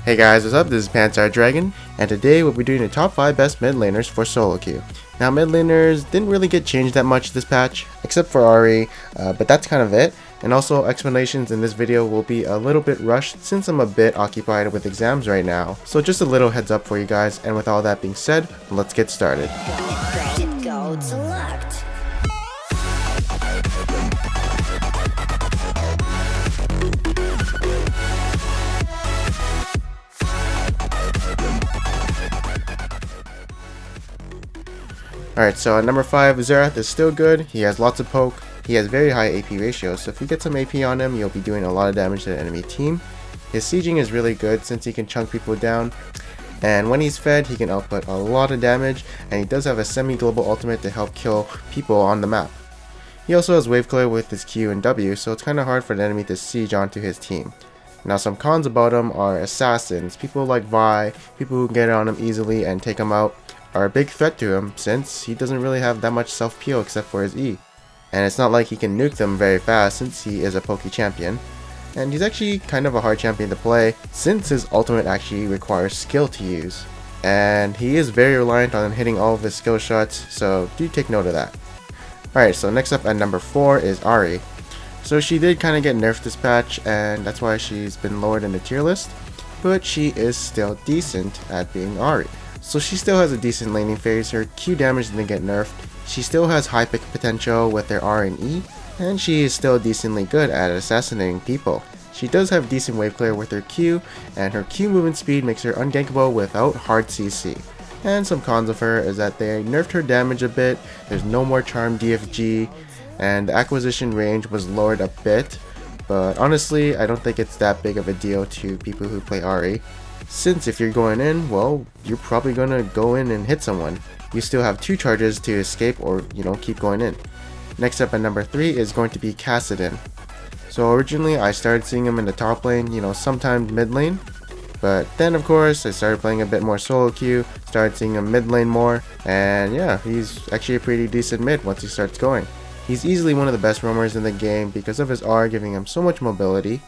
Hey guys, what's up? This is Pantsar Dragon, and today we'll be doing the top 5 best mid laners for solo queue. Now, mid laners didn't really get changed that much this patch, except for Ahri, but that's kind of it. And also, explanations in this video will be a little bit rushed since I'm a bit occupied with exams right now. So just a little heads up for you guys, and with all that being said, let's get started. Go select. Alright, so at number 5, Xerath is still good. He has lots of poke. He has very high AP ratio, so if you get some AP on him, you'll be doing a lot of damage to the enemy team. His sieging is really good since he can chunk people down, and when he's fed, he can output a lot of damage, and he does have a semi-global ultimate to help kill people on the map. He also has wave clear with his Q and W, so it's kind of hard for the enemy to siege onto his team. Now, some cons about him are assassins. People like Vi, people who can get on him easily and take him out, are a big threat to him since he doesn't really have that much self-peel except for his E. And it's not like he can nuke them very fast since he is a pokey champion. And he's actually kind of a hard champion to play since his ultimate actually requires skill to use. And he is very reliant on hitting all of his skill shots, so do take note of that. Alright, so next up at number 4 is Ahri. So she did kind of get nerfed this patch, and that's why she's been lowered in the tier list, but she is still decent at being Ahri. So she still has a decent laning phase, her Q damage didn't get nerfed, she still has high pick potential with her R and E, and she is still decently good at assassinating people. She does have decent wave clear with her Q, and her Q movement speed makes her ungankable without hard CC. And some cons of her is that they nerfed her damage a bit, there's no more charm DFG, and the acquisition range was lowered a bit, but honestly I don't think it's that big of a deal to people who play Ahri. Since if you're going in, well, you're probably gonna go in and hit someone. You still have 2 charges to escape or, keep going in. Next up at number 3 is going to be Kassadin. So originally I started seeing him in the top lane, sometime mid lane. But then of course I started playing a bit more solo queue, started seeing him mid lane more, and yeah, he's actually a pretty decent mid once he starts going. He's easily one of the best roamers in the game because of his R giving him so much mobility.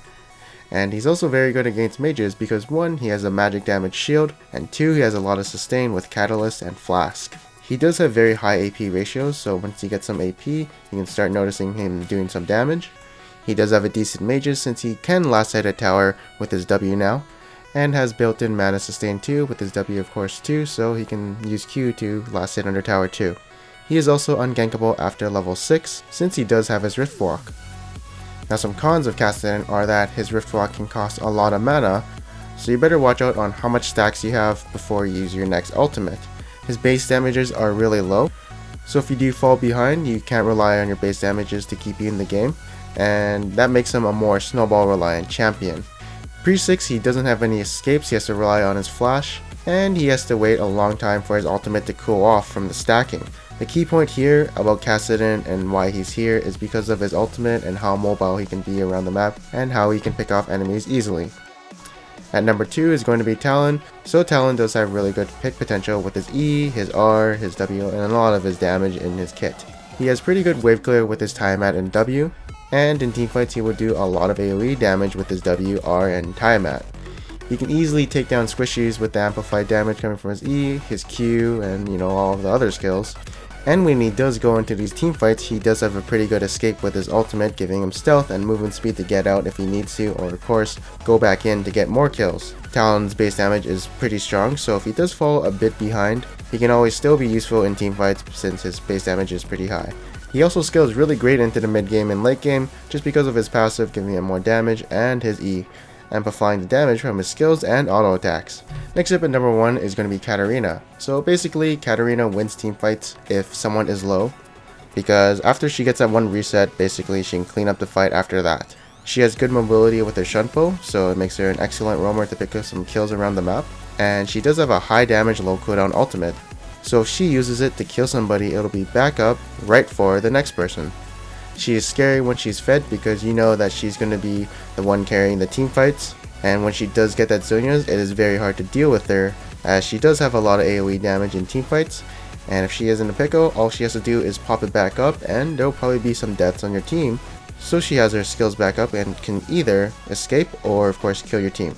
And he's also very good against mages because 1, he has a magic damage shield, and 2, he has a lot of sustain with Catalyst and Flask. He does have very high AP ratios, so once he gets some AP, you can start noticing him doing some damage. He does have a decent mages since he can last hit a tower with his W now, and has built-in mana sustain too with his W of course too, so he can use Q to last hit under tower too. He is also ungankable after level 6 since he does have his Rift Walk. Now, some cons of Kassadin are that his Rift Walk can cost a lot of mana, so you better watch out on how much stacks you have before you use your next ultimate. His base damages are really low, so if you do fall behind, you can't rely on your base damages to keep you in the game, and that makes him a more snowball reliant champion. Pre-6, he doesn't have any escapes, he has to rely on his flash, and he has to wait a long time for his ultimate to cool off from the stacking. The key point here about Kassadin and why he's here is because of his ultimate and how mobile he can be around the map and how he can pick off enemies easily. At number 2 is going to be Talon. So Talon does have really good pick potential with his E, his R, his W, and a lot of his damage in his kit. He has pretty good wave clear with his Tiamat and W, and in teamfights he will do a lot of AoE damage with his W, R, and Tiamat. He can easily take down squishies with the amplified damage coming from his E, his Q, and all of the other skills. And when he does go into these team fights, he does have a pretty good escape with his ultimate, giving him stealth and movement speed to get out if he needs to, or of course, go back in to get more kills. Talon's base damage is pretty strong, so if he does fall a bit behind, he can always still be useful in team fights since his base damage is pretty high. He also scales really great into the mid game and late game just because of his passive giving him more damage and his E, amplifying the damage from his skills and auto attacks. Next up at number 1 is going to be Katarina. So basically, Katarina wins team fights if someone is low, because after she gets that one reset, basically she can clean up the fight after that. She has good mobility with her Shunpo, so it makes her an excellent roamer to pick up some kills around the map, and she does have a high damage low cooldown ultimate, so if she uses it to kill somebody, it'll be back up right for the next person. She is scary when she's fed because you know that she's going to be the one carrying the team fights, and when she does get that Zhonya's, it is very hard to deal with her as she does have a lot of AoE damage in team fights, and if she is in a pickle, all she has to do is pop it back up and there'll probably be some deaths on your team, so she has her skills back up and can either escape or of course kill your team.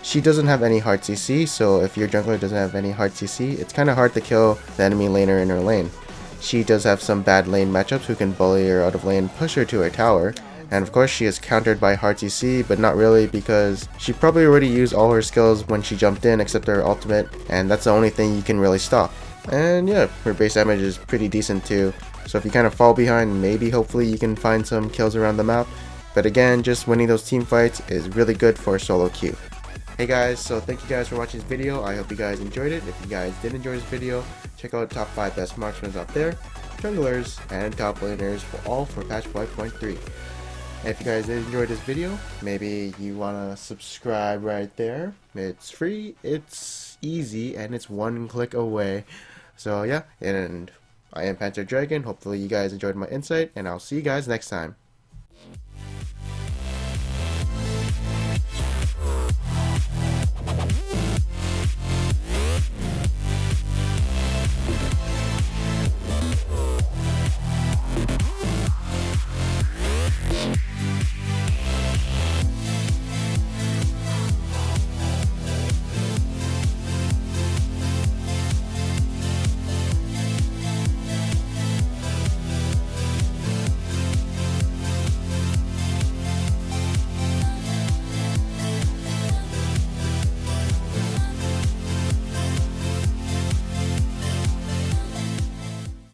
She doesn't have any hard CC, so if your jungler doesn't have any hard CC, it's kind of hard to kill the enemy laner in her lane. She does have some bad lane matchups who can bully her out of lane, push her to her tower, and of course she is countered by hard CC, but not really because she probably already used all her skills when she jumped in except her ultimate, and that's the only thing you can really stop. And yeah, her base damage is pretty decent too, so if you kind of fall behind, maybe hopefully you can find some kills around the map, but again, just winning those team fights is really good for solo queue. Hey guys, so thank you guys for watching this video. I hope you guys enjoyed it. If you guys did enjoy this video, check out top 5 best marksmen out there, junglers, and top laners for patch 5.3. If you guys did enjoy this video, maybe you want to subscribe right there. It's free, it's easy, and it's one click away. So yeah, and I am Panther Dragon. Hopefully you guys enjoyed my insight, and I'll see you guys next time.